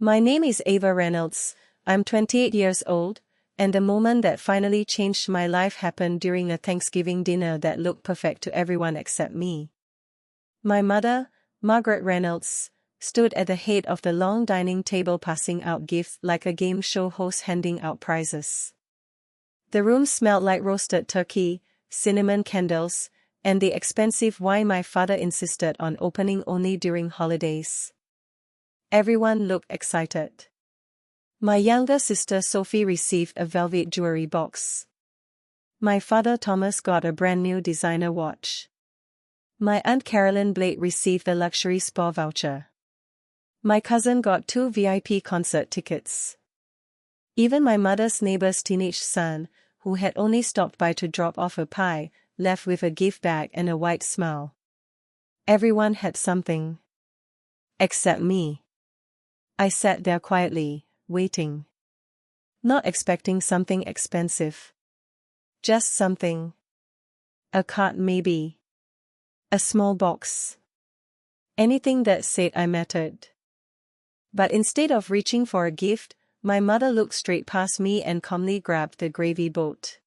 My name is Ava Reynolds, I'm 28 years old, and the moment that finally changed my life happened during a Thanksgiving dinner that looked perfect to everyone except me. My mother, Margaret Reynolds, stood at the head of the long dining table passing out gifts like a game show host handing out prizes. The room smelled like roasted turkey, cinnamon candles, and the expensive wine my father insisted on opening only during holidays. Everyone looked excited. My younger sister Sophie received a velvet jewelry box. My father Thomas got a brand new designer watch. My aunt Carolyn Blake received a luxury spa voucher. My cousin got 2 VIP concert tickets. Even my mother's neighbor's teenage son, who had only stopped by to drop off a pie, left with a gift bag and a wide smile. Everyone had something. Except me. I sat there quietly, waiting. Not expecting something expensive. Just something. A card maybe. A small box. Anything that said I mattered. But instead of reaching for a gift, my mother looked straight past me and calmly grabbed the gravy boat.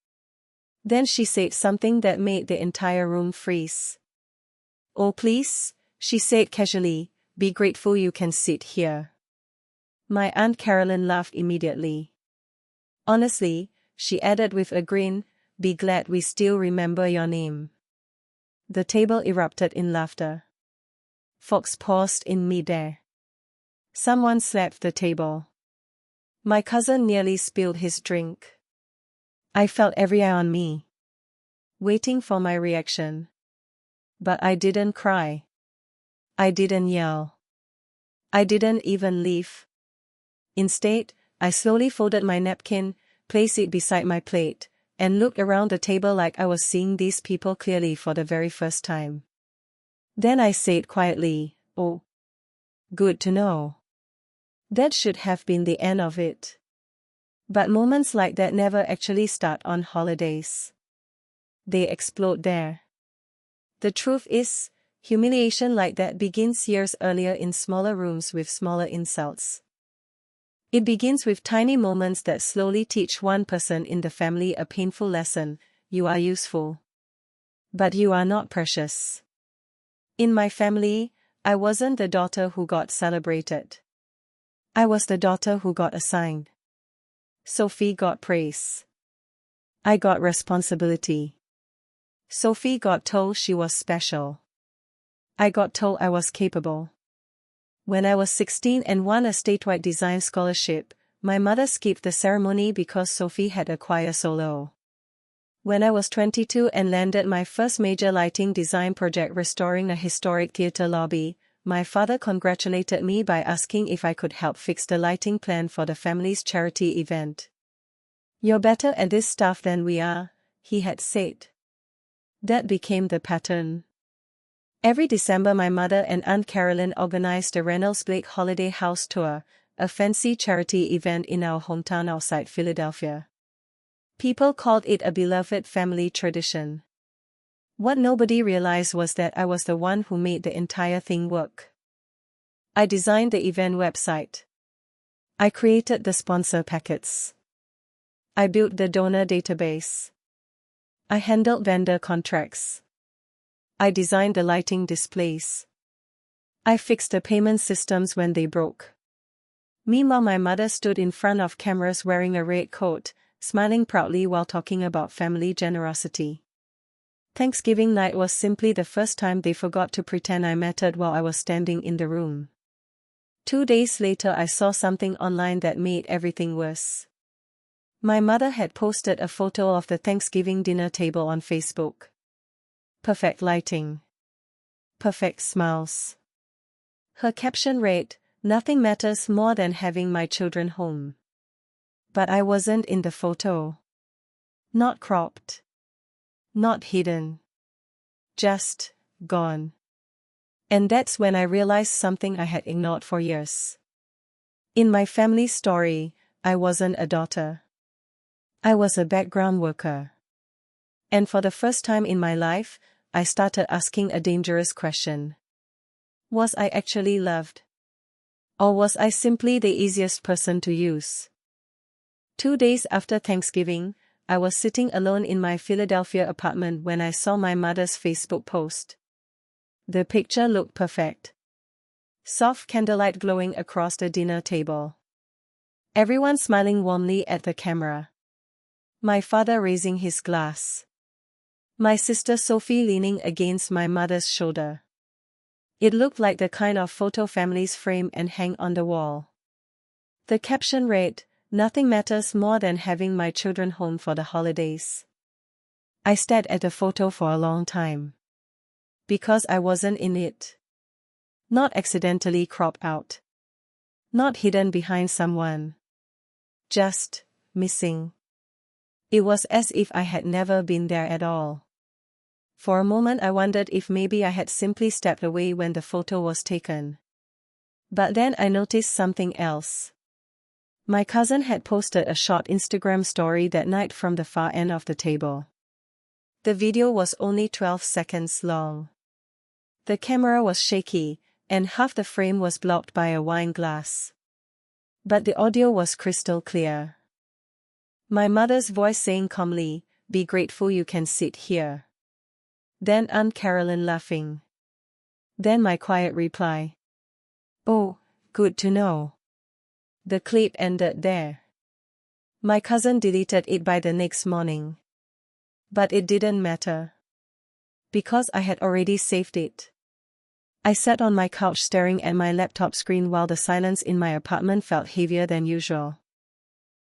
Then she said something that made the entire room freeze. "Oh please," she said casually, "be grateful you can sit here." My Aunt Carolyn laughed immediately. "Honestly," she added with a grin, "be glad we still remember your name." The table erupted in laughter. Folks paused in midair. Someone slapped the table. My cousin nearly spilled his drink. I felt every eye on me, waiting for my reaction. But I didn't cry. I didn't yell. I didn't even leave. Instead, I slowly folded my napkin, placed it beside my plate, and looked around the table like I was seeing these people clearly for the very first time. Then I said quietly, "Oh, good to know." That should have been the end of it. But moments like that never actually start on holidays. They explode there. The truth is, humiliation like that begins years earlier in smaller rooms with smaller insults. It begins with tiny moments that slowly teach one person in the family a painful lesson: you are useful. But you are not precious. In my family, I wasn't the daughter who got celebrated. I was the daughter who got assigned. Sophie got praise. I got responsibility. Sophie got told she was special. I got told I was capable. When I was 16 and won a statewide design scholarship, my mother skipped the ceremony because Sophie had a choir solo. When I was 22 and landed my first major lighting design project restoring a historic theater lobby, my father congratulated me by asking if I could help fix the lighting plan for the family's charity event. "You're better at this stuff than we are," he had said. That became the pattern. Every December my mother and Aunt Carolyn organized the Reynolds Blake Holiday House Tour, a fancy charity event in our hometown outside Philadelphia. People called it a beloved family tradition. What nobody realized was that I was the one who made the entire thing work. I designed the event website. I created the sponsor packets. I built the donor database. I handled vendor contracts. I designed the lighting displays. I fixed the payment systems when they broke. Meanwhile, my mother stood in front of cameras wearing a red coat, smiling proudly while talking about family generosity. Thanksgiving night was simply the first time they forgot to pretend I mattered while I was standing in the room. 2 days later, I saw something online that made everything worse. My mother had posted a photo of the Thanksgiving dinner table on Facebook. Perfect lighting. Perfect smiles. Her caption read, "Nothing matters more than having my children home." But I wasn't in the photo. Not cropped. Not hidden. Just gone. And that's when I realized something I had ignored for years. In my family story, I wasn't a daughter. I was a background worker. And for the first time in my life, I started asking a dangerous question. Was I actually loved? Or was I simply the easiest person to use? 2 days after Thanksgiving, I was sitting alone in my Philadelphia apartment when I saw my mother's Facebook post. The picture looked perfect. Soft candlelight glowing across the dinner table. Everyone smiling warmly at the camera. My father raising his glass. My sister Sophie leaning against my mother's shoulder. It looked like the kind of photo families frame and hang on the wall. The caption read, "Nothing matters more than having my children home for the holidays." I stared at the photo for a long time. Because I wasn't in it. Not accidentally cropped out. Not hidden behind someone. Just missing. It was as if I had never been there at all. For a moment I wondered if maybe I had simply stepped away when the photo was taken. But then I noticed something else. My cousin had posted a short Instagram story that night from the far end of the table. The video was only 12 seconds long. The camera was shaky, and half the frame was blocked by a wine glass. But the audio was crystal clear. My mother's voice saying calmly, "Be grateful you can sit here." Then Aunt Carolyn laughing. Then my quiet reply. "Oh, good to know." The clip ended there. My cousin deleted it by the next morning. But it didn't matter. Because I had already saved it. I sat on my couch staring at my laptop screen while the silence in my apartment felt heavier than usual.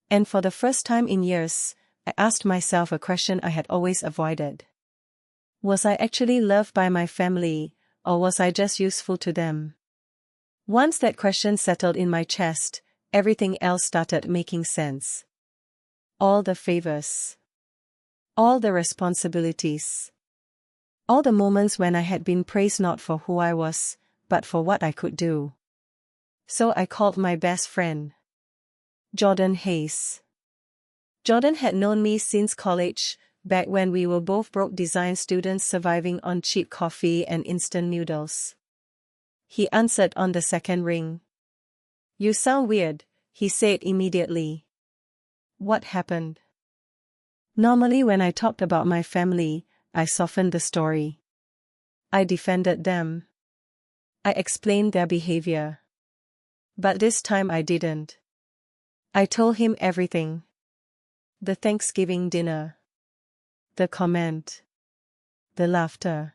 And for the first time in years, I asked myself a question I had always avoided. Was I actually loved by my family, or was I just useful to them? Once that question settled in my chest, everything else started making sense. All the favors. All the responsibilities. All the moments when I had been praised not for who I was, but for what I could do. So I called my best friend. Jordan Hayes. Jordan had known me since college, back when we were both broke design students surviving on cheap coffee and instant noodles. He answered on the second ring. "You sound weird," he said immediately. What happened? Normally when I talked about my family, I softened the story. I defended them. I explained their behavior. But this time I didn't. I told him everything. The Thanksgiving dinner. The comment. The laughter.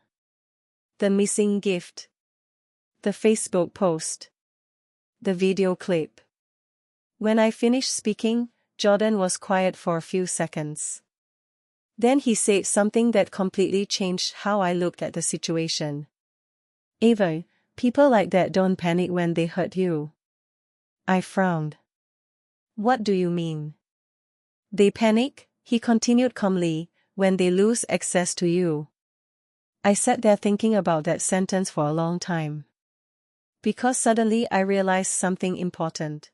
The missing gift. The Facebook post. The video clip. When I finished speaking, Jordan was quiet for a few seconds. Then he said something that completely changed how I looked at the situation. "Ava, people like that don't panic when they hurt you." I frowned. "What do you mean?" "They panic," he continued calmly, "when they lose access to you." I sat there thinking about that sentence for a long time. Because suddenly I realized something important.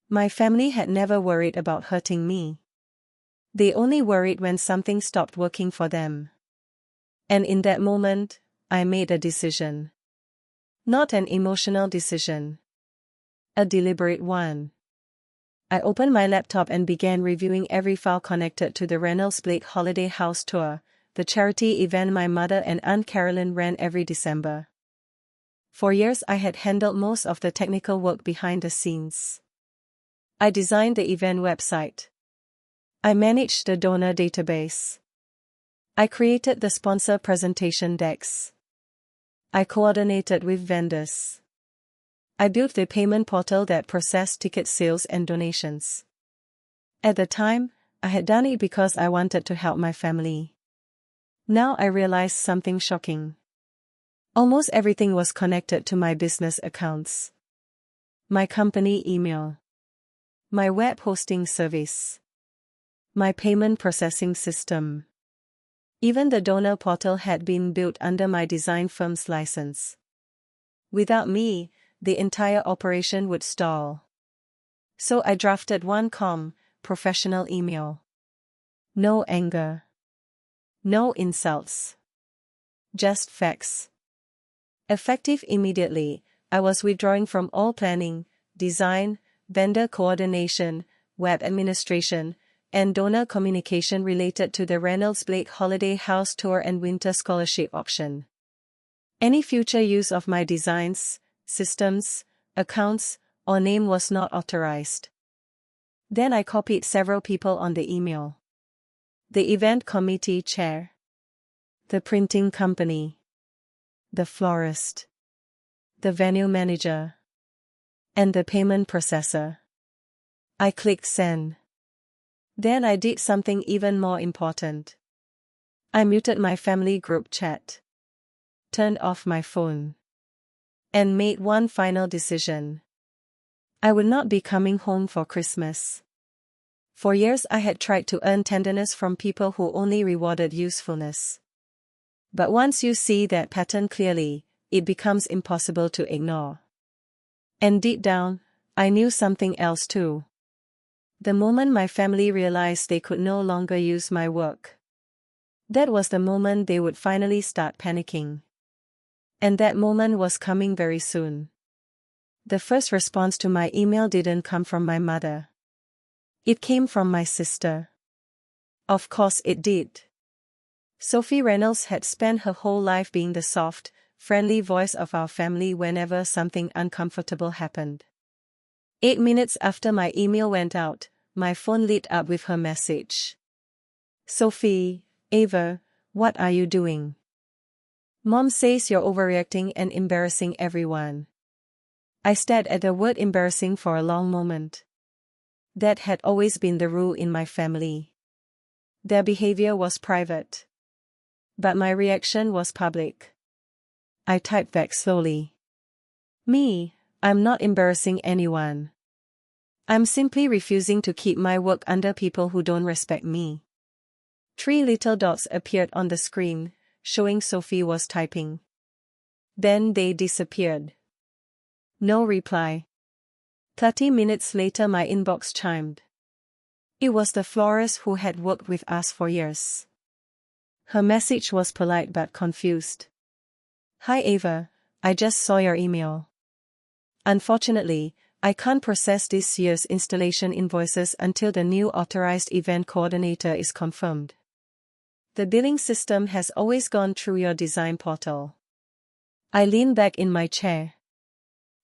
My family had never worried about hurting me. They only worried when something stopped working for them. And in that moment, I made a decision. Not an emotional decision. A deliberate one. I opened my laptop and began reviewing every file connected to the Reynolds Blake Holiday House Tour, the charity event my mother and Aunt Carolyn ran every December. For years I had handled most of the technical work behind the scenes. I designed the event website. I managed the donor database. I created the sponsor presentation decks. I coordinated with vendors. I built the payment portal that processed ticket sales and donations. At the time, I had done it because I wanted to help my family. Now I realized something shocking. Almost everything was connected to my business accounts. My company email. My web hosting service. My payment processing system. Even the donor portal had been built under my design firm's license. Without me, the entire operation would stall. So I drafted one calm, professional email. No anger. No insults. Just facts. Effective immediately, I was withdrawing from all planning, design, vendor coordination, web administration, and donor communication related to the Reynolds Blake Holiday House Tour and Winter Scholarship Auction. Any future use of my designs, systems, accounts, or name was not authorized. Then I copied several people on the email. The event committee chair, the printing company, the florist, the venue manager, and the payment processor. I clicked send. Then I did something even more important. I muted my family group chat, turned off my phone, and made one final decision. I would not be coming home for Christmas. For years I had tried to earn tenderness from people who only rewarded usefulness. But once you see that pattern clearly, it becomes impossible to ignore. And deep down, I knew something else too. The moment my family realized they could no longer use my work, that was the moment they would finally start panicking. And that moment was coming very soon. The first response to my email didn't come from my mother. It came from my sister. Of course it did. Sophie Reynolds had spent her whole life being the soft, friendly voice of our family whenever something uncomfortable happened. 8 minutes after my email went out, my phone lit up with her message. Sophie, Ava, what are you doing? Mom says you're overreacting and embarrassing everyone. I stared at the word embarrassing for a long moment. That had always been the rule in my family. Their behavior was private. But my reaction was public. I typed back slowly. I'm not embarrassing anyone. I'm simply refusing to keep my work under people who don't respect me. 3 little dots appeared on the screen, showing Sophie was typing. Then they disappeared. No reply. 30 minutes later my inbox chimed. It was the florist who had worked with us for years. Her message was polite but confused. Hi Ava, I just saw your email. Unfortunately, I can't process this year's installation invoices until the new authorized event coordinator is confirmed. The billing system has always gone through your design portal. I leaned back in my chair.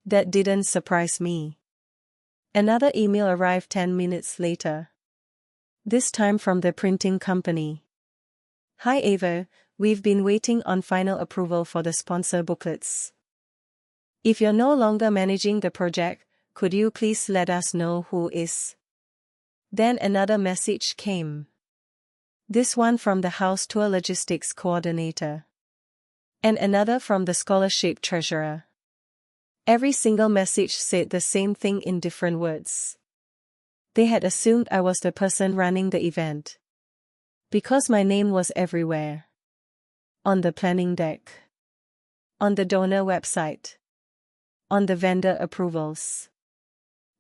That didn't surprise me. Another email arrived 10 minutes later. This time from the printing company. Hi Ava, we've been waiting on final approval for the sponsor booklets. If you're no longer managing the project, could you please let us know who is? Then another message came. This one from the house tour logistics coordinator. And another from the scholarship treasurer. Every single message said the same thing in different words. They had assumed I was the person running the event. Because my name was everywhere. On the planning deck. On the donor website. On the vendor approvals.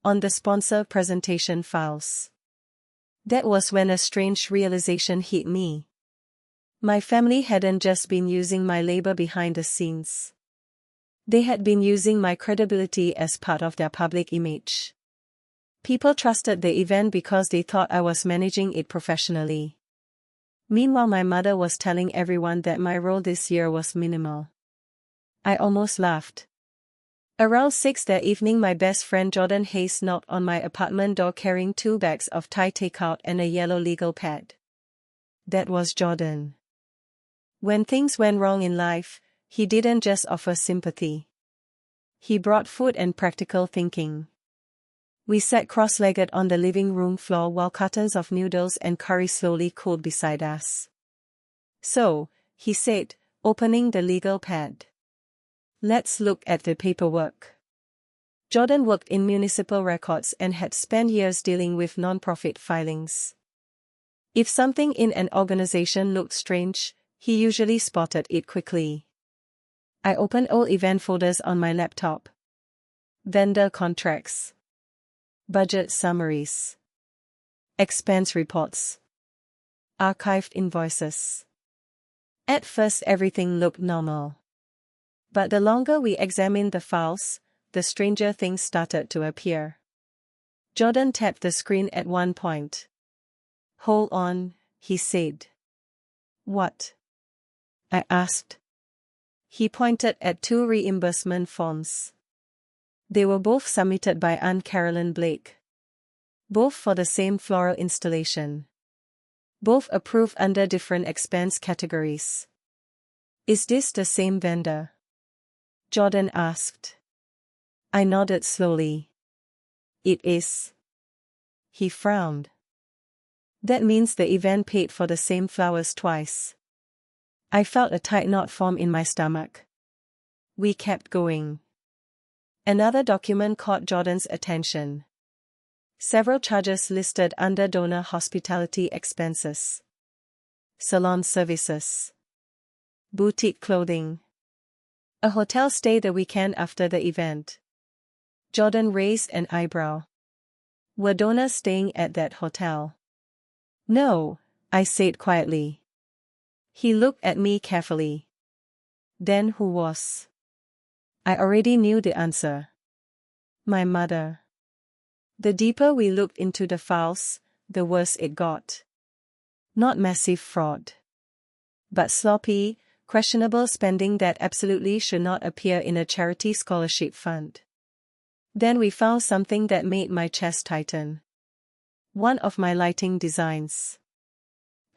On the sponsor presentation files. That was when a strange realization hit me. My family hadn't just been using my labor behind the scenes. They had been using my credibility as part of their public image. People trusted the event because they thought I was managing it professionally. Meanwhile, my mother was telling everyone that my role this year was minimal. I almost laughed. Around 6 that evening, my best friend Jordan Hayes knocked on my apartment door carrying 2 bags of Thai takeout and a yellow legal pad. That was Jordan. When things went wrong in life, he didn't just offer sympathy. He brought food and practical thinking. We sat cross-legged on the living room floor while cartons of noodles and curry slowly cooled beside us. So, he said, opening the legal pad. Let's look at the paperwork. Jordan worked in municipal records and had spent years dealing with non-profit filings. If something in an organization looked strange, he usually spotted it quickly. I opened all event folders on my laptop. Vendor contracts. Budget summaries. Expense reports. Archived invoices. At first everything looked normal. But the longer we examined the files, the stranger things started to appear. Jordan tapped the screen at one point. "Hold on," he said. "What?" I asked. He pointed at 2 reimbursement forms. They were both submitted by Aunt Carolyn Blake. Both for the same floral installation. Both approved under different expense categories. "Is this the same vendor?" Jordan asked. I nodded slowly. "It is." He frowned. "That means the event paid for the same flowers twice." I felt a tight knot form in my stomach. We kept going. Another document caught Jordan's attention. Several charges listed under donor hospitality expenses. Salon services. Boutique clothing. A hotel stay the weekend after the event. Jordan raised an eyebrow. "Were donors staying at that hotel?" "No," I said quietly. He looked at me carefully. "Then who was?" I already knew the answer. My mother. The deeper we looked into the files, the worse it got. Not massive fraud. But sloppy, questionable spending that absolutely should not appear in a charity scholarship fund. Then we found something that made my chest tighten. One of my lighting designs.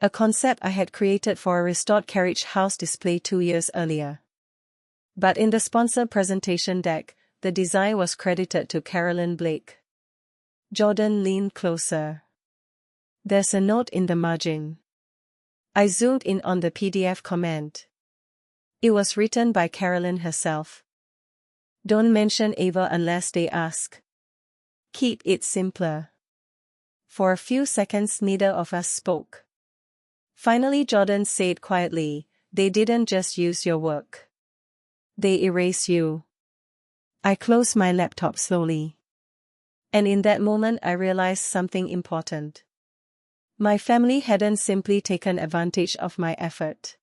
A concept I had created for a restored carriage house display 2 years earlier. But in the sponsor presentation deck, the design was credited to Carolyn Blake. Jordan leaned closer. "There's a note in the margin." I zoomed in on the PDF comment. It was written by Carolyn herself. "Don't mention Ava unless they ask. Keep it simpler." For a few seconds neither of us spoke. Finally Jordan said quietly, "They didn't just use your work. They erase you." I closed my laptop slowly. And in that moment I realized something important. My family hadn't simply taken advantage of my effort.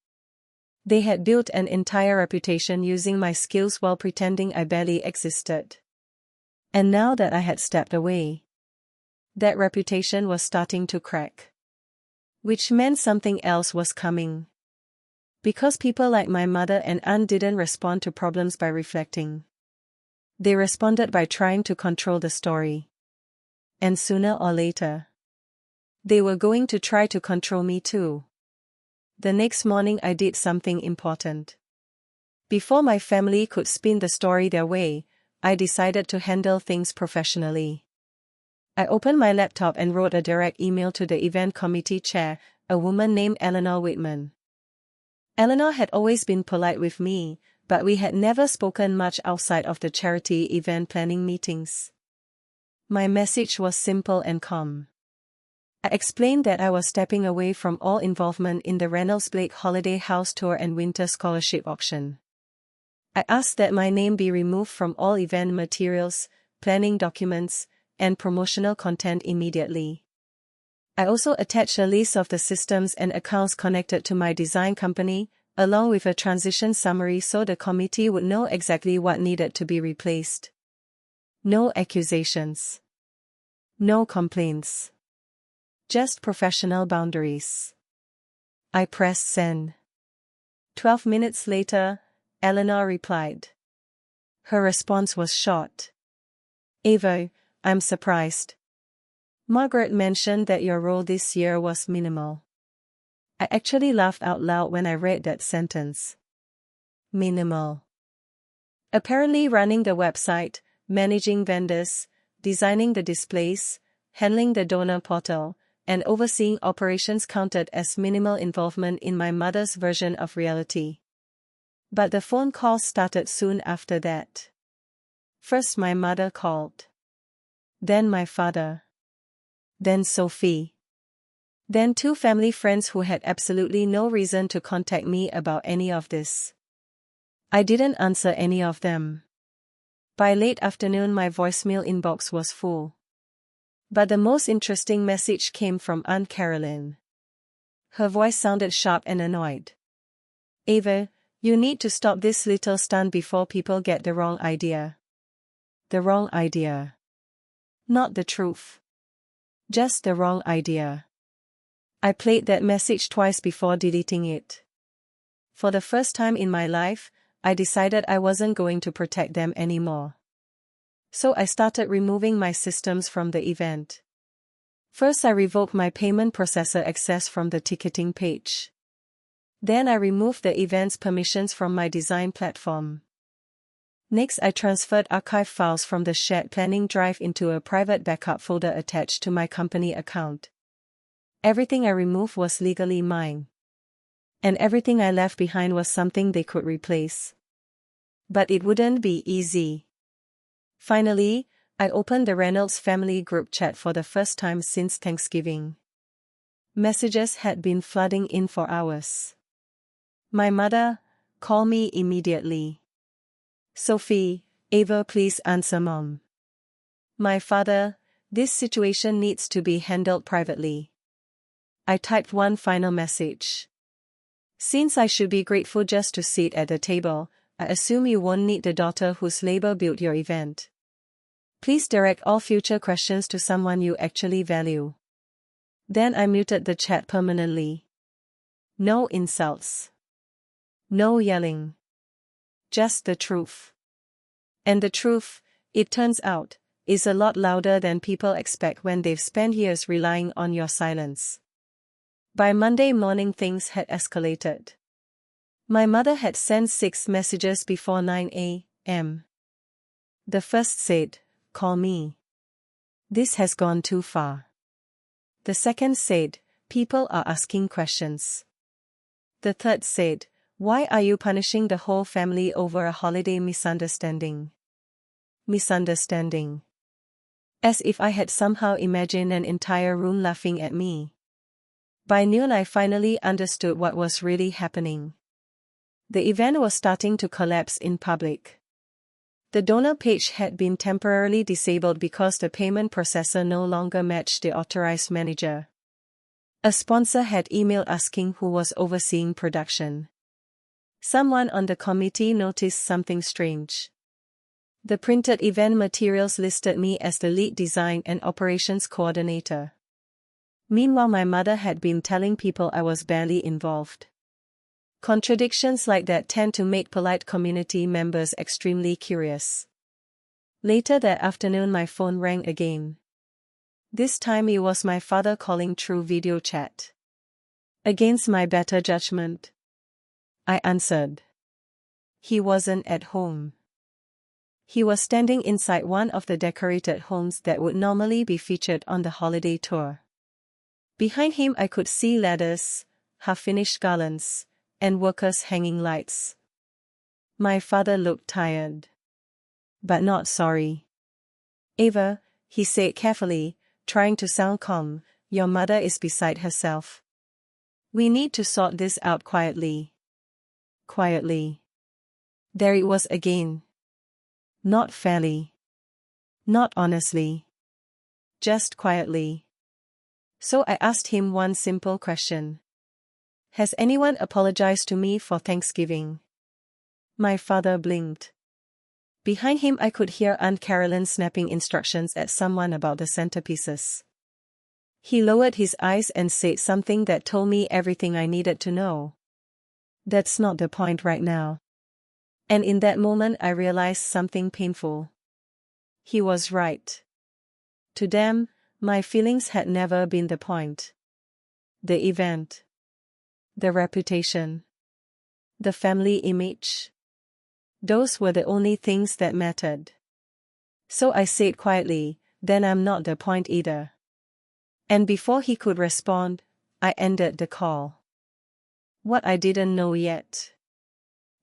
They had built an entire reputation using my skills while pretending I barely existed. And now that I had stepped away, that reputation was starting to crack. Which meant something else was coming. Because people like my mother and aunt didn't respond to problems by reflecting. They responded by trying to control the story. And sooner or later, they were going to try to control me too. The next morning I did something important. Before my family could spin the story their way, I decided to handle things professionally. I opened my laptop and wrote a direct email to the event committee chair, a woman named Eleanor Whitman. Eleanor had always been polite with me, but we had never spoken much outside of the charity event planning meetings. My message was simple and calm. I explained that I was stepping away from all involvement in the Reynolds Blake Holiday House Tour and Winter Scholarship Auction. I asked that my name be removed from all event materials, planning documents, and promotional content immediately. I also attached a list of the systems and accounts connected to my design company, along with a transition summary so the committee would know exactly what needed to be replaced. No accusations. No complaints. Just professional boundaries. I pressed send. 12 minutes later, Eleanor replied. Her response was short. "Ava, I'm surprised. Margaret mentioned that your role this year was minimal." I actually laughed out loud when I read that sentence. Minimal. Apparently running the website, managing vendors, designing the displays, handling the donor portal, and overseeing operations counted as minimal involvement in my mother's version of reality. But the phone calls started soon after that. First my mother called. Then my father. Then Sophie. Then 2 family friends who had absolutely no reason to contact me about any of this. I didn't answer any of them. By late afternoon my voicemail inbox was full. But the most interesting message came from Aunt Carolyn. Her voice sounded sharp and annoyed. "Ava, You need to stop this little stunt before people get the wrong idea. The wrong idea. Not the truth. Just the wrong idea. I played that message twice before deleting it. For the first time in my life, I decided I wasn't going to protect them anymore. So I started removing my systems from the event. First, I revoked my payment processor access from the ticketing page. Then I removed the event's permissions from my design platform. Next, I transferred archive files from the shared planning drive into a private backup folder attached to my company account. Everything I removed was legally mine. And everything I left behind was something they could replace. But it wouldn't be easy. Finally, I opened the Reynolds family group chat for the first time since Thanksgiving. Messages had been flooding in for hours. My mother, call me immediately. Sophie, Ava, please answer Mom. My father, this situation needs to be handled privately. I typed one final message. Since I should be grateful just to sit at the table, I assume you won't need the daughter whose labor built your event. Please direct all future questions to someone you actually value. Then I muted the chat permanently. No insults. No yelling. Just the truth. And the truth, it turns out, is a lot louder than people expect when they've spent years relying on your silence. By Monday morning, things had escalated. My mother had sent 6 messages before 9 a.m. The first said, "Call me. This has gone too far." The second said, "People are asking questions." The third said, "Why are you punishing the whole family over a holiday misunderstanding?" Misunderstanding. As if I had somehow imagined an entire room laughing at me. By noon, I finally understood what was really happening. The event was starting to collapse in public. The donor page had been temporarily disabled because the payment processor no longer matched the authorized manager. A sponsor had emailed asking who was overseeing production. Someone on the committee noticed something strange. The printed event materials listed me as the lead design and operations coordinator. Meanwhile, my mother had been telling people I was barely involved. Contradictions like that tend to make polite community members extremely curious. Later that afternoon, my phone rang again. This time it was my father calling through video chat. Against my better judgment, I answered. He wasn't at home. He was standing inside one of the decorated homes that would normally be featured on the holiday tour. Behind him I could see ladders, half-finished garlands, and workers hanging lights. My father looked tired. But not sorry. "Ava," he said carefully, trying to sound calm, "your mother is beside herself. We need to sort this out quietly." Quietly. There it was again. Not fairly. Not honestly. Just quietly. So I asked him one simple question. "Has anyone apologized to me for Thanksgiving?" My father blinked. Behind him I could hear Aunt Carolyn snapping instructions at someone about the centerpieces. He lowered his eyes and said something that told me everything I needed to know. "That's not the point right now." And in that moment I realized something painful. He was right. To them, my feelings had never been the point. The event. The reputation. The family image. Those were the only things that mattered. So I said quietly, "Then I'm not the point either." And before he could respond, I ended the call. What I didn't know yet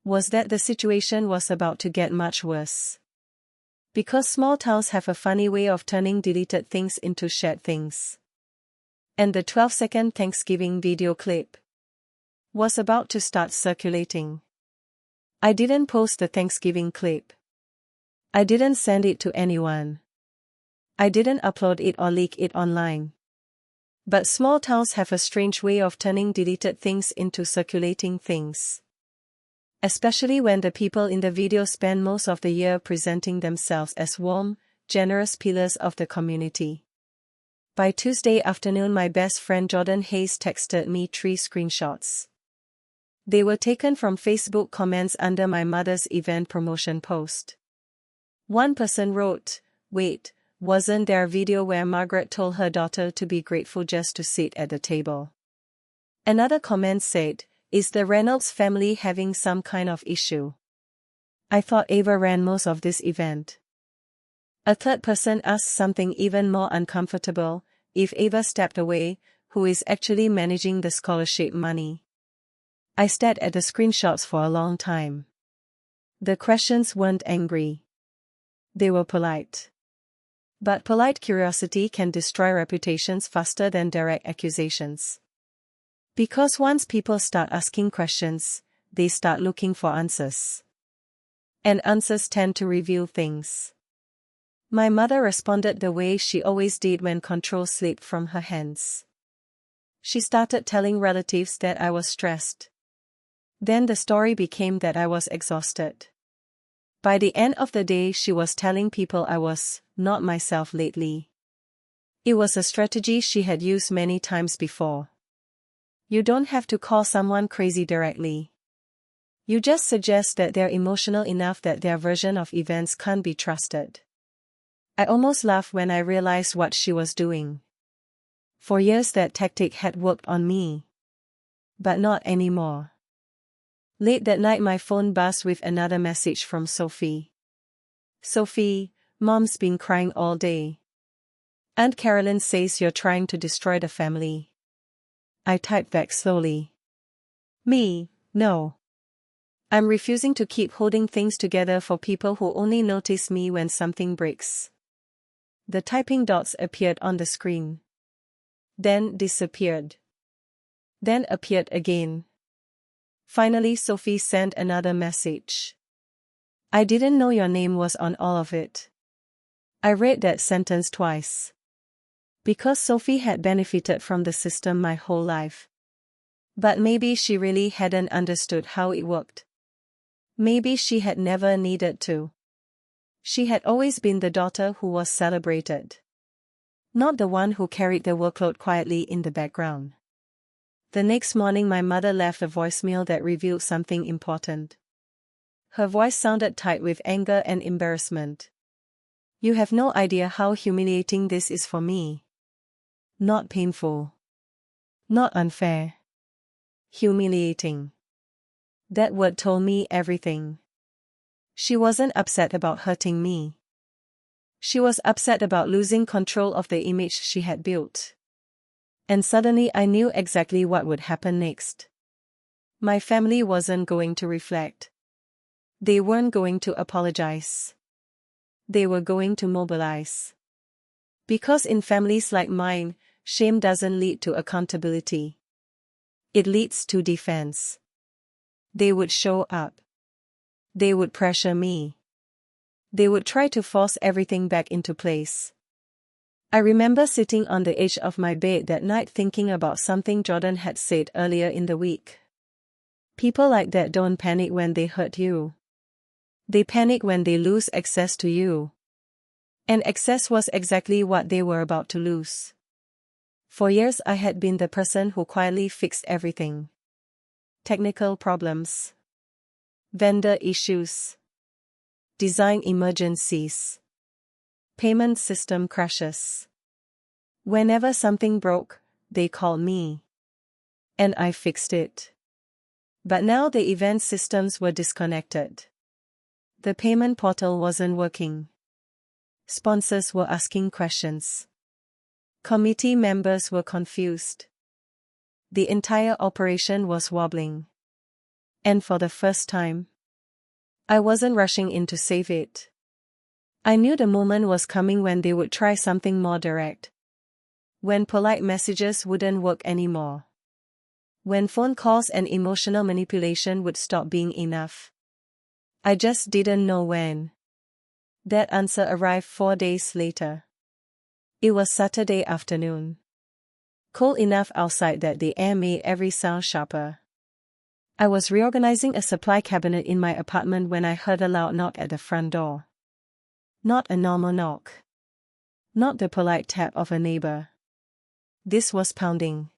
was that the situation was about to get much worse. Because small towns have a funny way of turning deleted things into shared things. And the 12-second Thanksgiving video clip was about to start circulating. I didn't post the Thanksgiving clip. I didn't send it to anyone. I didn't upload it or leak it online. But small towns have a strange way of turning deleted things into circulating things. Especially when the people in the video spend most of the year presenting themselves as warm, generous pillars of the community. By Tuesday afternoon, my best friend Jordan Hayes texted me 3 screenshots. They were taken from Facebook comments under my mother's event promotion post. One person wrote, "Wait, wasn't there a video where Margaret told her daughter to be grateful just to sit at the table?" Another comment said, "Is the Reynolds family having some kind of issue? I thought Ava ran most of this event." A third person asked something even more uncomfortable: if Ava stepped away, who is actually managing the scholarship money? I stared at the screenshots for a long time. The questions weren't angry. They were polite. But polite curiosity can destroy reputations faster than direct accusations. Because once people start asking questions, they start looking for answers. And answers tend to reveal things. My mother responded the way she always did when control slipped from her hands. She started telling relatives that I was stressed. Then the story became that I was exhausted. By the end of the day, she was telling people I was not myself lately. It was a strategy she had used many times before. You don't have to call someone crazy directly. You just suggest that they're emotional enough that their version of events can't be trusted. I almost laughed when I realized what she was doing. For years that tactic had worked on me. But not anymore. Late that night, my phone buzzed with another message from Sophie. "Sophie, Mom's been crying all day. Aunt Carolyn says you're trying to destroy the family." I typed back slowly. "Me, no. I'm refusing to keep holding things together for people who only notice me when something breaks." The typing dots appeared on the screen. Then disappeared. Then appeared again. Finally, Sophie sent another message. "I didn't know your name was on all of it." I read that sentence twice. Because Sophie had benefited from the system my whole life. But maybe she really hadn't understood how it worked. Maybe she had never needed to. She had always been the daughter who was celebrated. Not the one who carried the workload quietly in the background. The next morning, my mother left a voicemail that revealed something important. Her voice sounded tight with anger and embarrassment. "You have no idea how humiliating this is for me. Not painful. Not unfair. Humiliating." That word told me everything. She wasn't upset about hurting me. She was upset about losing control of the image she had built. And suddenly I knew exactly what would happen next. My family wasn't going to reflect. They weren't going to apologize. They were going to mobilize. Because in families like mine, shame doesn't lead to accountability. It leads to defense. They would show up. They would pressure me. They would try to force everything back into place. I remember sitting on the edge of my bed that night thinking about something Jordan had said earlier in the week. People like that don't panic when they hurt you. They panic when they lose access to you. And access was exactly what they were about to lose. For years I had been the person who quietly fixed everything. Technical problems. Vendor issues. Design emergencies. Payment system crashes. Whenever something broke, they called me. And I fixed it. But now the event systems were disconnected. The payment portal wasn't working. Sponsors were asking questions. Committee members were confused. The entire operation was wobbling. And for the first time, I wasn't rushing in to save it. I knew the moment was coming when they would try something more direct. When polite messages wouldn't work anymore. When phone calls and emotional manipulation would stop being enough. I just didn't know when. That answer arrived 4 days later. It was Saturday afternoon. Cold enough outside that the air made every sound sharper. I was reorganizing a supply cabinet in my apartment when I heard a loud knock at the front door. Not a normal knock. Not the polite tap of a neighbor. This was pounding.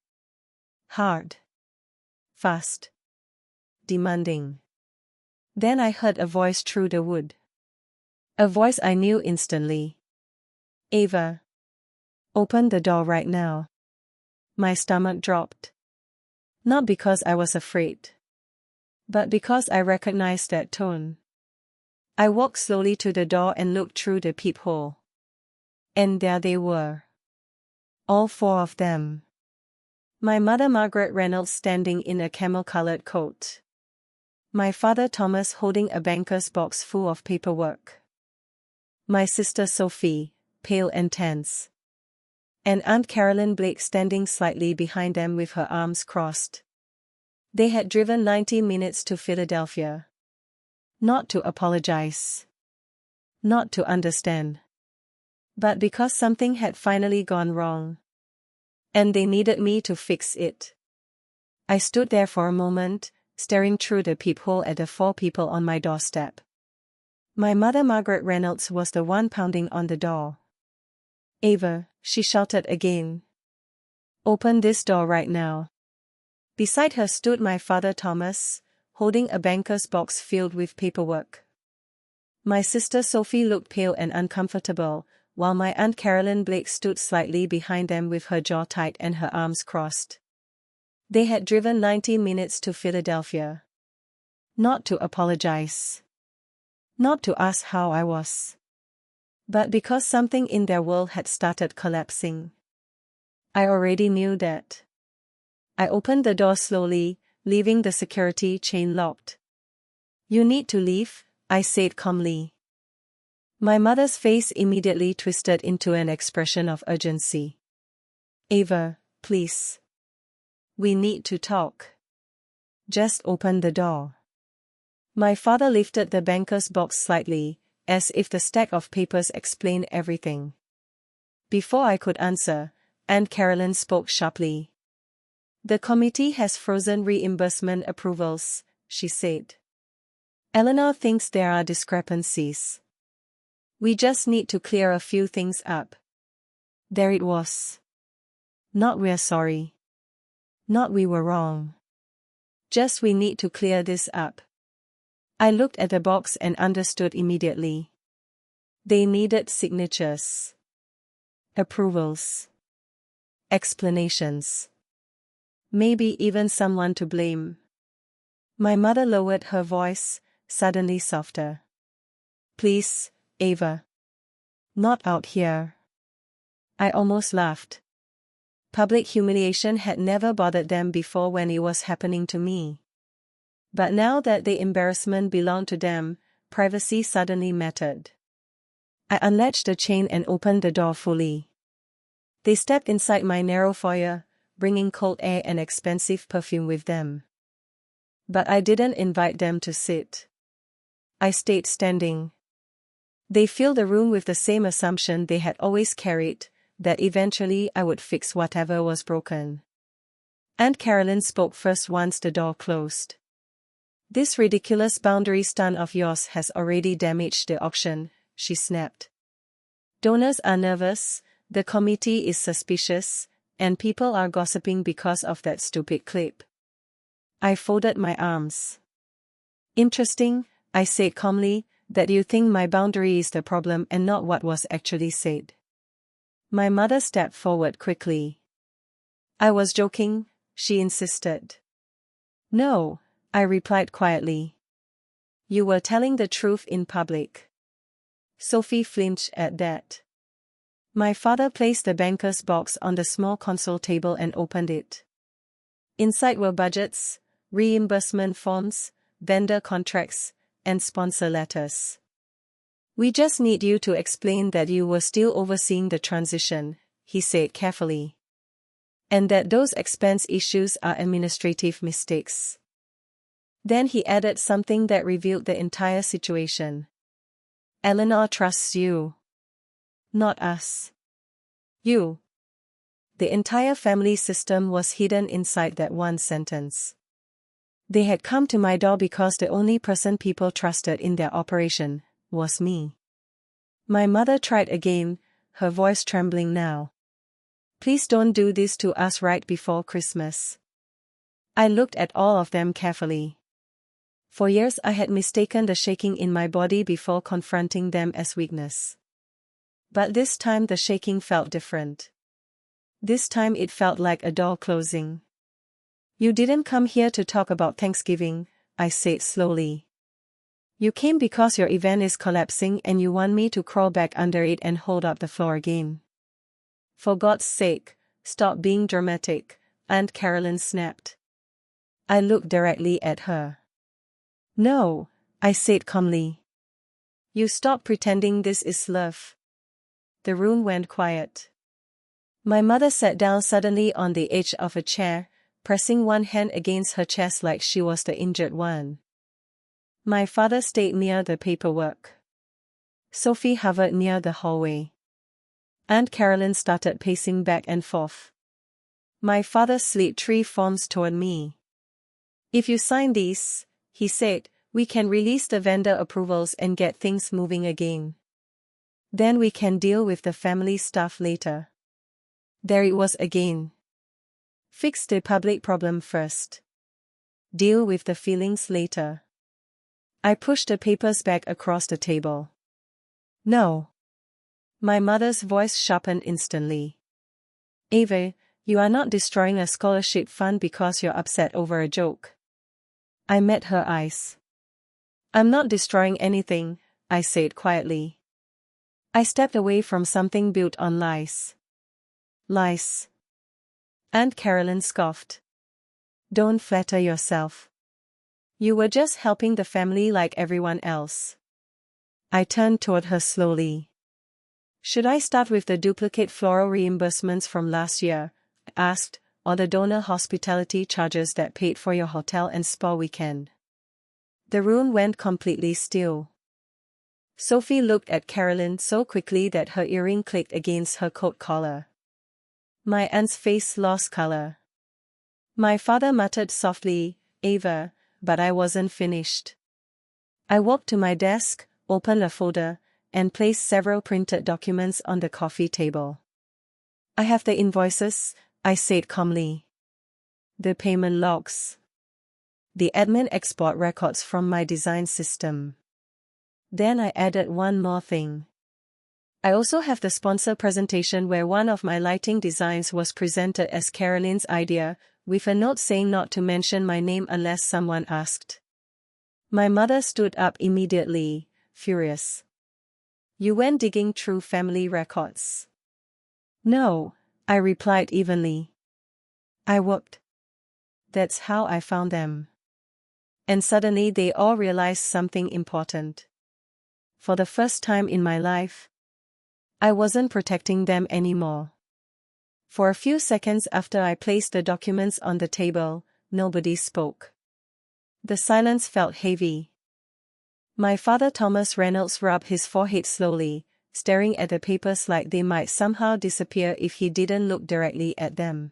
Hard. Fast. Demanding. Then I heard a voice through the wood. A voice I knew instantly. Ava. Open the door right now. My stomach dropped. Not because I was afraid, but because I recognized that tone. I walked slowly to the door and looked through the peephole. And there they were. All four of them. My mother Margaret Reynolds standing in a camel-colored coat. My father Thomas holding a banker's box full of paperwork. My sister Sophie, pale and tense. And Aunt Carolyn Blake standing slightly behind them with her arms crossed. They had driven 90 minutes to Philadelphia. Not to apologize. Not to understand. But because something had finally gone wrong. And they needed me to fix it. I stood there for a moment, staring through the peephole at the four people on my doorstep. My mother Margaret Reynolds was the one pounding on the door. Ava, she shouted again. Open this door right now. Beside her stood my father Thomas, holding a banker's box filled with paperwork. My sister Sophie looked pale and uncomfortable, while my Aunt Carolyn Blake stood slightly behind them with her jaw tight and her arms crossed. They had driven 90 minutes to Philadelphia. Not to apologize. Not to ask how I was. But because something in their world had started collapsing. I already knew that. I opened the door slowly, leaving the security chain locked. You need to leave, I said calmly. My mother's face immediately twisted into an expression of urgency. Ava, please. We need to talk. Just open the door. My father lifted the banker's box slightly, as if the stack of papers explained everything. Before I could answer, Aunt Carolyn spoke sharply. The committee has frozen reimbursement approvals, she said. Eleanor thinks there are discrepancies. We just need to clear a few things up. There it was. Not we're sorry. Not we were wrong. Just we need to clear this up. I looked at the box and understood immediately. They needed signatures. Approvals. Explanations. Maybe even someone to blame. My mother lowered her voice, suddenly softer. Please, Ava. Not out here. I almost laughed. Public humiliation had never bothered them before when it was happening to me. But now that the embarrassment belonged to them, privacy suddenly mattered. I unlatched the chain and opened the door fully. They stepped inside my narrow foyer, bringing cold air and expensive perfume with them. But I didn't invite them to sit. I stayed standing. They filled the room with the same assumption they had always carried, that eventually I would fix whatever was broken. Aunt Carolyn spoke first once the door closed. This ridiculous boundary stunt of yours has already damaged the auction, she snapped. Donors are nervous, the committee is suspicious, and people are gossiping because of that stupid clip. I folded my arms. Interesting, I said calmly, that you think my boundary is the problem and not what was actually said. My mother stepped forward quickly. I was joking, she insisted. No, I replied quietly. You were telling the truth in public. Sophie flinched at that. My father placed the banker's box on the small console table and opened it. Inside were budgets, reimbursement forms, vendor contracts, and sponsor letters. We just need you to explain that you were still overseeing the transition, he said carefully. And that those expense issues are administrative mistakes. Then he added something that revealed the entire situation. Eleanor trusts you. Not us. You. The entire family system was hidden inside that one sentence. They had come to my door because the only person people trusted in their operation was me. My mother tried again, her voice trembling now. Please don't do this to us right before Christmas. I looked at all of them carefully. For years I had mistaken the shaking in my body before confronting them as weakness. But this time the shaking felt different. This time it felt like a door closing. You didn't come here to talk about Thanksgiving, I said slowly. You came because your event is collapsing and you want me to crawl back under it and hold up the floor again. For God's sake, stop being dramatic, Aunt Carolyn snapped. I looked directly at her. No, I said calmly. You stop pretending this is love. The room went quiet. My mother sat down suddenly on the edge of a chair, pressing one hand against her chest like she was the injured one. My father stayed near the paperwork. Sophie hovered near the hallway. Aunt Carolyn started pacing back and forth. My father slid 3 forms toward me. If you sign these, he said, we can release the vendor approvals and get things moving again. Then we can deal with the family stuff later. There it was again. Fix the public problem first. Deal with the feelings later. I pushed the papers back across the table. No. My mother's voice sharpened instantly. Ava, you are not destroying a scholarship fund because you're upset over a joke. I met her eyes. I'm not destroying anything, I said quietly. I stepped away from something built on lies. Lies. Aunt Carolyn scoffed. Don't flatter yourself. You were just helping the family like everyone else. I turned toward her slowly. Should I start with the duplicate floral reimbursements from last year, I asked, or the donor hospitality charges that paid for your hotel and spa weekend? The room went completely still. Sophie looked at Carolyn so quickly that her earring clicked against her coat collar. My aunt's face lost color. My father muttered softly, Ava, but I wasn't finished. I walked to my desk, opened a folder, and placed several printed documents on the coffee table. I have the invoices, I said calmly. The payment logs. The admin export records from my design system. Then I added one more thing. I also have the sponsor presentation where one of my lighting designs was presented as Carolyn's idea, with a note saying not to mention my name unless someone asked. My mother stood up immediately, furious. You went digging through family records. No, I replied evenly. I worked. That's how I found them. And suddenly they all realized something important. For the first time in my life, I wasn't protecting them anymore. For a few seconds after I placed the documents on the table, nobody spoke. The silence felt heavy. My father Thomas Reynolds rubbed his forehead slowly, staring at the papers like they might somehow disappear if he didn't look directly at them.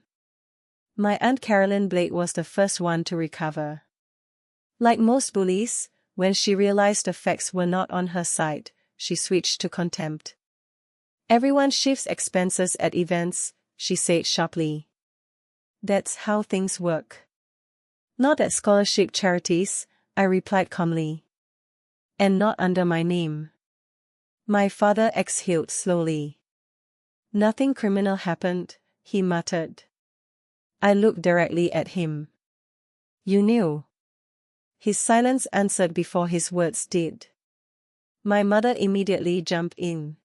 My Aunt Carolyn Blake was the first one to recover. Like most bullies, when she realized the facts were not on her side, she switched to contempt. Everyone shifts expenses at events, she said sharply. That's how things work. Not at scholarship charities, I replied calmly. And not under my name. My father exhaled slowly. Nothing criminal happened, he muttered. I looked directly at him. You knew. His silence answered before his words did. My mother immediately jumped in.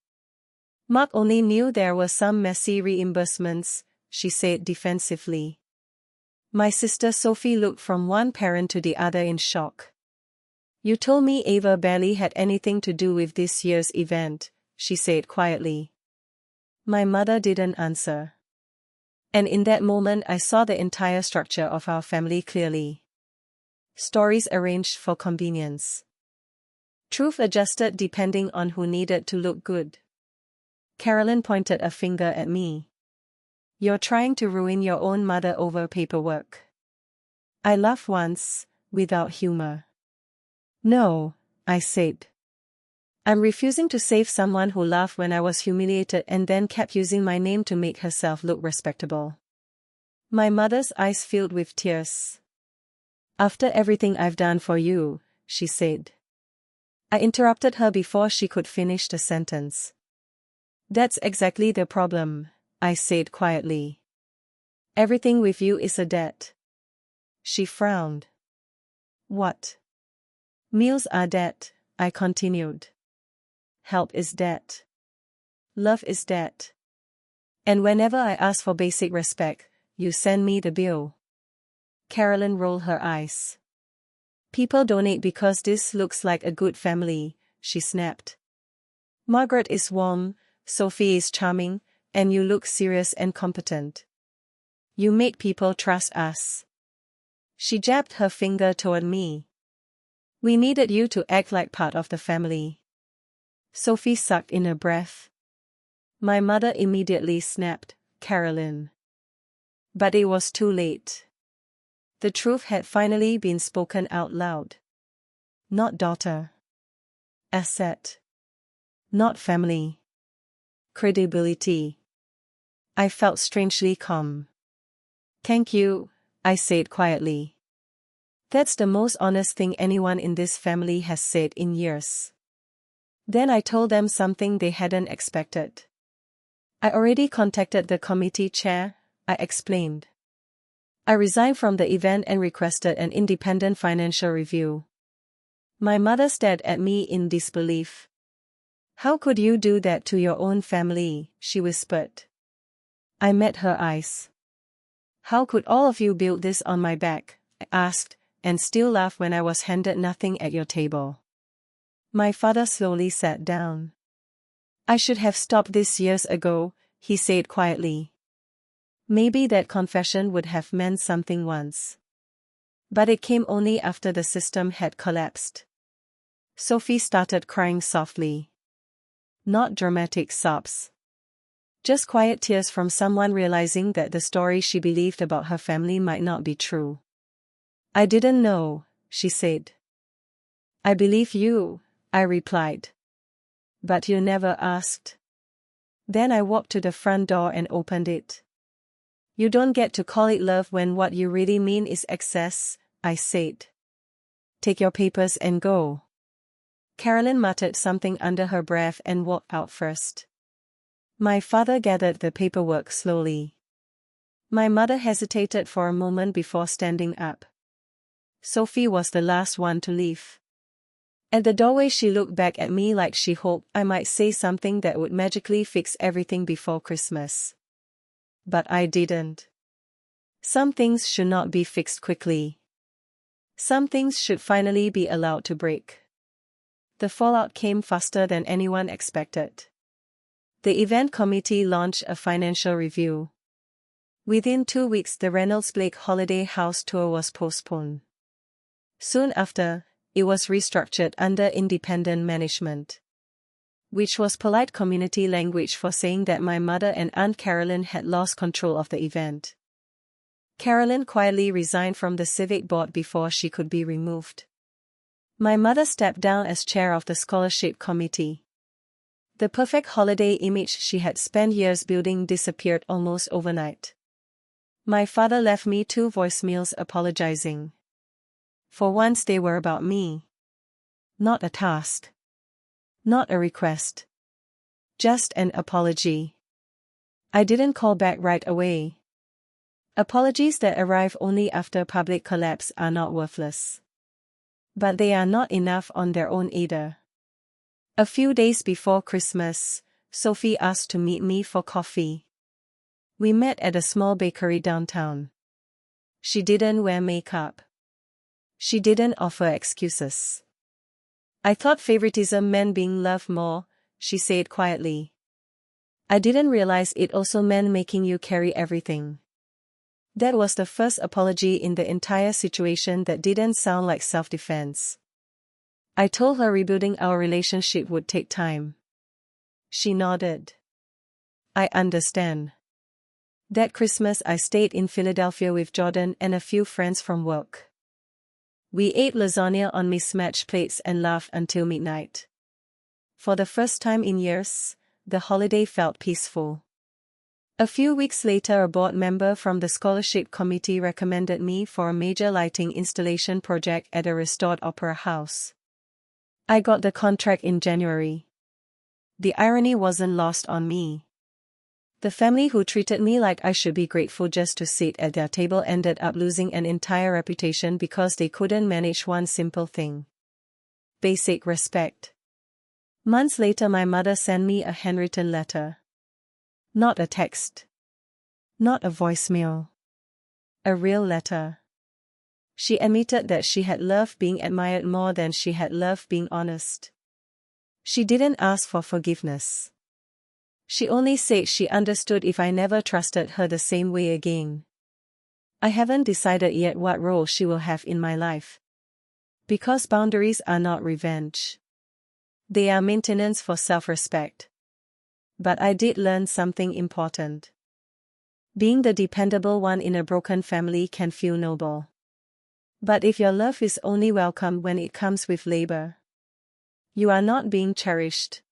Mark only knew there were some messy reimbursements, she said defensively. My sister Sophie looked from one parent to the other in shock. You told me Ava barely had anything to do with this year's event, she said quietly. My mother didn't answer. And in that moment I saw the entire structure of our family clearly. Stories arranged for convenience. Truth adjusted depending on who needed to look good. Carolyn pointed a finger at me. You're trying to ruin your own mother over paperwork. I laughed once, without humor. No, I said. I'm refusing to save someone who laughed when I was humiliated and then kept using my name to make herself look respectable. My mother's eyes filled with tears. After everything I've done for you, she said. I interrupted her before she could finish the sentence. That's exactly the problem, I said quietly. Everything with you is a debt. She frowned. What? Meals are debt, I continued. Help is debt. Love is debt. And whenever I ask for basic respect, you send me the bill. Carolyn rolled her eyes. People donate because this looks like a good family, she snapped. Margaret is warm, Sophie is charming, and you look serious and competent. You make people trust us. She jabbed her finger toward me. We needed you to act like part of the family. Sophie sucked in a breath. My mother immediately snapped, Carolyn. But it was too late. The truth had finally been spoken out loud. Not daughter. Asset. Not family. Credibility. I felt strangely calm. Thank you, I said quietly. That's the most honest thing anyone in this family has said in years. Then I told them something they hadn't expected. I already contacted the committee chair, I explained. I resigned from the event and requested an independent financial review. My mother stared at me in disbelief. How could you do that to your own family? She whispered. I met her eyes. How could all of you build this on my back? I asked, and still laugh when I was handed nothing at your table. My father slowly sat down. I should have stopped this years ago, he said quietly. Maybe that confession would have meant something once. But it came only after the system had collapsed. Sophie started crying softly. Not dramatic sobs. Just quiet tears from someone realizing that the story she believed about her family might not be true. I didn't know, she said. I believe you, I replied. But you never asked. Then I walked to the front door and opened it. You don't get to call it love when what you really mean is excess, I said. Take your papers and go. Carolyn muttered something under her breath and walked out first. My father gathered the paperwork slowly. My mother hesitated for a moment before standing up. Sophie was the last one to leave. At the doorway she looked back at me like she hoped I might say something that would magically fix everything before Christmas. But I didn't. Some things should not be fixed quickly. Some things should finally be allowed to break. The fallout came faster than anyone expected. The event committee launched a financial review. Within 2 weeks the Reynolds Blake holiday house tour was postponed. Soon after, it was restructured under independent management. Which was polite community language for saying that my mother and Aunt Carolyn had lost control of the event. Carolyn quietly resigned from the civic board before she could be removed. My mother stepped down as chair of the scholarship committee. The perfect holiday image she had spent years building disappeared almost overnight. My father left me 2 voicemails apologizing. For once they were about me. Not a task. Not a request. Just an apology. I didn't call back right away. Apologies that arrive only after public collapse are not worthless. But they are not enough on their own either. A few days before Christmas, Sophie asked to meet me for coffee. We met at a small bakery downtown. She didn't wear makeup. She didn't offer excuses. I thought favoritism meant being loved more, she said quietly. I didn't realize it also meant making you carry everything. That was the first apology in the entire situation that didn't sound like self-defense. I told her rebuilding our relationship would take time. She nodded. I understand. That Christmas I stayed in Philadelphia with Jordan and a few friends from work. We ate lasagna on mismatched plates and laughed until midnight. For the first time in years, the holiday felt peaceful. A few weeks later, a board member from the scholarship committee recommended me for a major lighting installation project at a restored opera house. I got the contract in January. The irony wasn't lost on me. The family who treated me like I should be grateful just to sit at their table ended up losing an entire reputation because they couldn't manage one simple thing: basic respect. Months later, my mother sent me a handwritten letter. Not a text. Not a voicemail. A real letter. She admitted that she had loved being admired more than she had loved being honest. She didn't ask for forgiveness. She only said she understood if I never trusted her the same way again. I haven't decided yet what role she will have in my life. Because boundaries are not revenge. They are maintenance for self-respect. But I did learn something important. Being the dependable one in a broken family can feel noble. But if your love is only welcome when it comes with labor, you are not being cherished.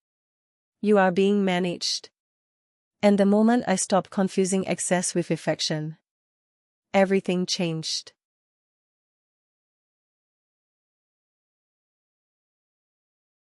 You are being managed. And the moment I stopped confusing excess with affection, everything changed.